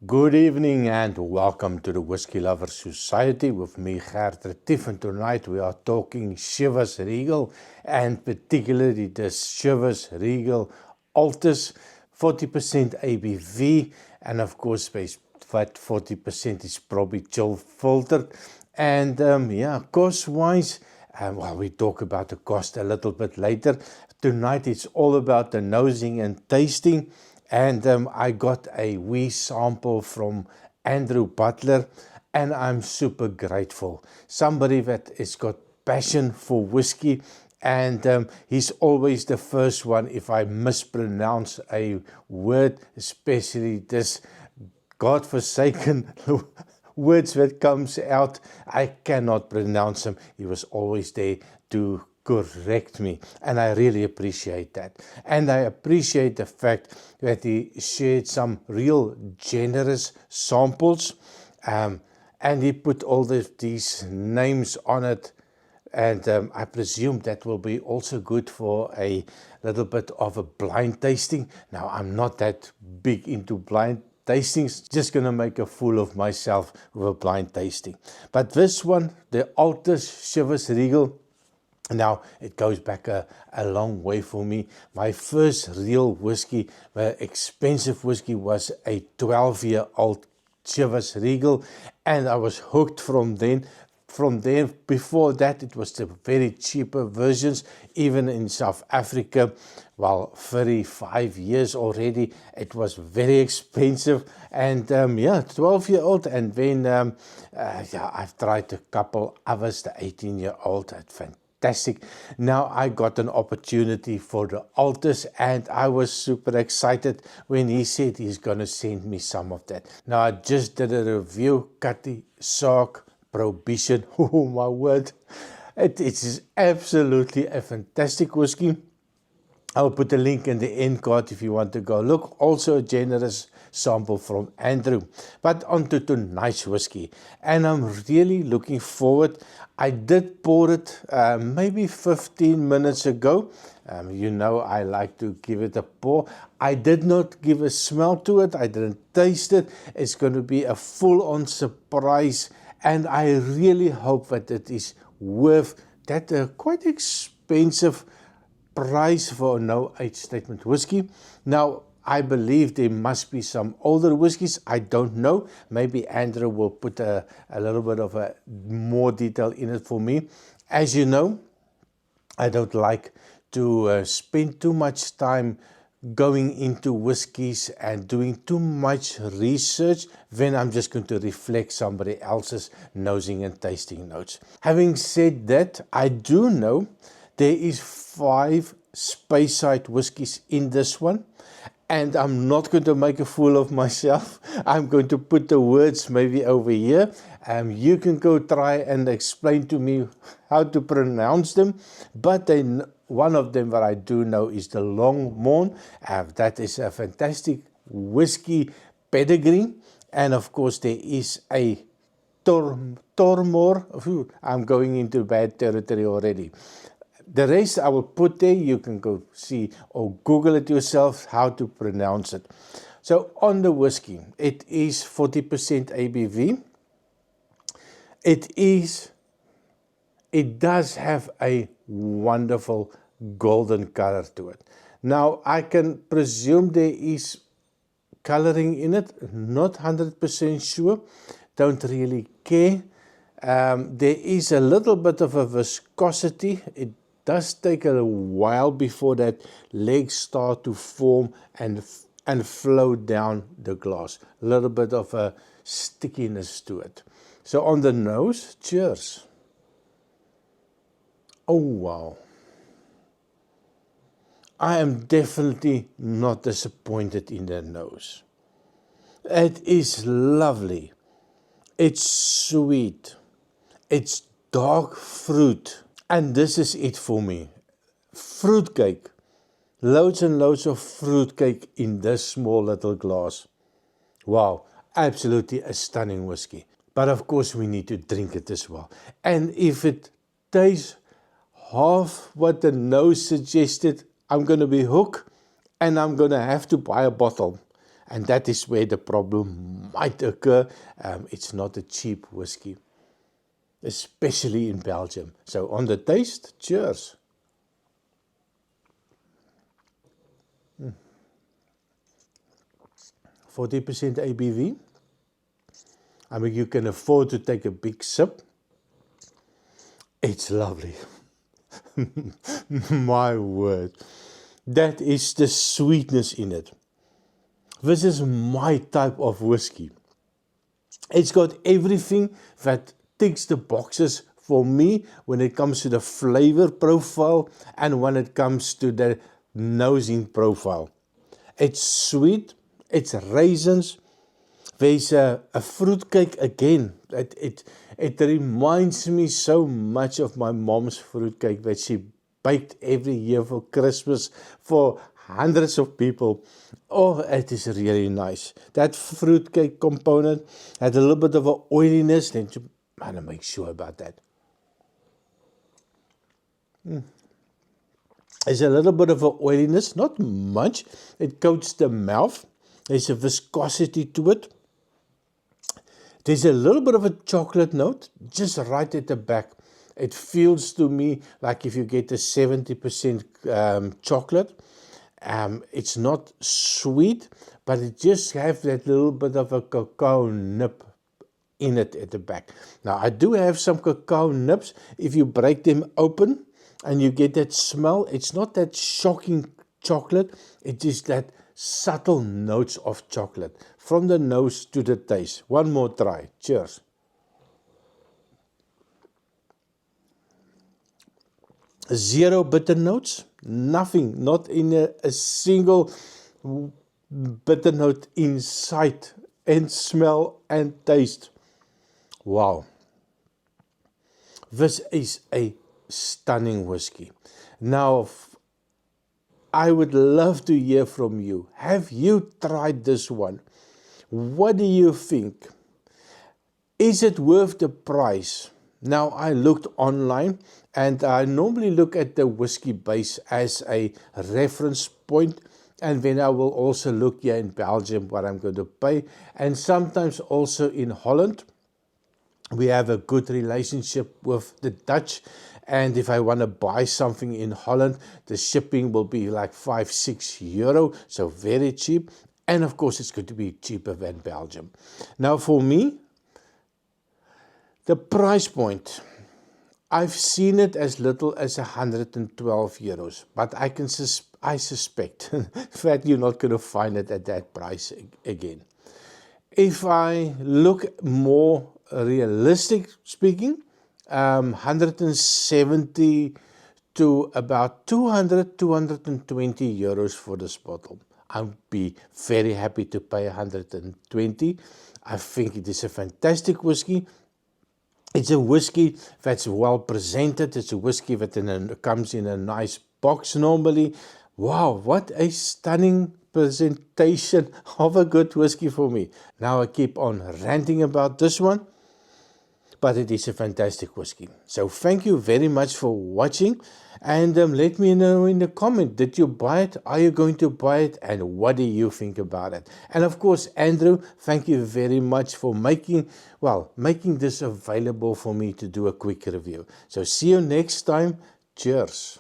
Good evening and welcome to the Whisky Lovers Society with me, Gert Retief, and tonight we are talking Chivas Regal and particularly the Chivas Regal Ultis, 40% ABV, and of course that 40% is probably chill filtered. And cost-wise, well, we talk about the cost a little bit later. Tonight it's all about the nosing and tasting. And I got a wee sample from Andrew Butler, and I'm super grateful. Somebody that has got passion for whiskey, and he's always the first one if I mispronounce a word, especially this godforsaken words that comes out. I cannot pronounce them. He was always there to correct me, and I really appreciate that. And I appreciate the fact that he shared some real generous samples, and he put all these names on it, and I presume that will be also good for a little bit of a blind tasting. Now, I'm not that big into blind tastings, just gonna make a fool of myself with a blind tasting. But this one, the Ultis Chivas Regal, now, it goes back a long way for me. My first real whiskey, expensive whiskey, was a 12-year-old Chivas Regal, and I was hooked from then. From there, before that, it was the very cheaper versions, even in South Africa. Well, 35 years already, it was very expensive. And 12-year-old, and then I've tried a couple others, the 18-year-old, fantastic. Now I got an opportunity for the Ultis, and I was super excited when he said he's going to send me some of that. Now I just did a review, Cutty, Sark, Prohibition, oh my word, it is absolutely a fantastic whiskey. I'll put a link in the end card if you want to go look. Also a generous sample from Andrew. But on to tonight's whiskey, and I'm really looking forward. I did pour it maybe 15 minutes ago. You know I like to give it a pour. I did not give a smell to it. I didn't taste it. It's going to be a full-on surprise, and I really hope that it is worth that quite expensive price for a no-age statement whiskey. Now, I believe there must be some older whiskies. I don't know. Maybe Andrew will put a little bit of a more detail in it for me. As you know, I don't like to spend too much time going into whiskies and doing too much research. Then I'm just going to reflect somebody else's nosing and tasting notes. Having said that, I do know there is 5 Speyside whiskies in this one, and I'm not going to make a fool of myself. I'm going to put the words maybe over here. You can go try and explain to me how to pronounce them, but then one of them that I do know is the Longmorn. That is a fantastic whiskey pedigree, and of course there is a Tormore. I'm going into bad territory already. The rest I will put there. You can go see or Google it yourself how to pronounce it. So on the whiskey, it is 40% ABV. It does have a wonderful golden color to it. Now I can presume there is coloring in it. Not 100% sure. Don't really care. There is a little bit of a viscosity. It does take a while before that legs start to form and flow down the glass. A little bit of a stickiness to it. So on the nose, cheers. Oh wow. I am definitely not disappointed in the nose. It is lovely. It's sweet. It's dark fruit. And this is it for me. Fruitcake. Loads and loads of fruitcake in this small little glass. Wow, absolutely a stunning whiskey. But of course we need to drink it as well. And if it tastes half what the nose suggested, I'm going to be hooked, and I'm going to have to buy a bottle. And that is where the problem might occur. It's not a cheap whiskey, especially in Belgium. So on the taste, cheers. 40% ABV. I mean, you can afford to take a big sip. It's lovely. My word. That is the sweetness in it. This is my type of whiskey. It's got everything that ticks the boxes for me when it comes to the flavor profile and when it comes to the nosing profile. It's sweet, it's raisins. There's a fruitcake again. It reminds me so much of my mom's fruitcake that she baked every year for Christmas for hundreds of people. Oh, it is really nice. That fruitcake component had a little bit of an oiliness. Then you want to make sure about that. There's a little bit of an oiliness, not much. It coats the mouth. There's a viscosity to it. There's a little bit of a chocolate note, just right at the back. It feels to me like if you get a 70% chocolate. It's not sweet, but it just has that little bit of a cacao nip in it at the back. Now, I do have some cacao nips. If you break them open and you get that smell, it's not that shocking chocolate. It is that subtle notes of chocolate from the nose to the taste. One more try. Cheers. Zero bitter notes, nothing, not in a single bitter note in sight and smell and taste. Wow. This is a stunning whiskey. Now, I would love to hear from you. Have you tried this one? What do you think? Is it worth the price? Now, I looked online and I normally look at the whiskey base as a reference point, and then I will also look here in Belgium what I'm going to pay, and sometimes also in Holland. We have a good relationship with the Dutch, and if I want to buy something in Holland, the shipping will be like 5-6 euro, so very cheap, and of course it's going to be cheaper than Belgium. Now for me, the price point, I've seen it as little as 112 euros, but I suspect that you're not going to find it at that price again. If I look more realistic speaking, 170 to about 220 euros for this bottle. I'd be very happy to pay 120. I think it is a fantastic whiskey. It's a whiskey that's well presented. It's a whiskey that comes in a nice box normally. Wow, what a stunning presentation of a good whiskey for me. Now I keep on ranting about this one, but it is a fantastic whiskey. So thank you very much for watching, and let me know in the comment, did you buy it? Are you going to buy it? And what do you think about it? And of course, Andrew, thank you very much for making this available for me to do a quick review. So see you next time. Cheers.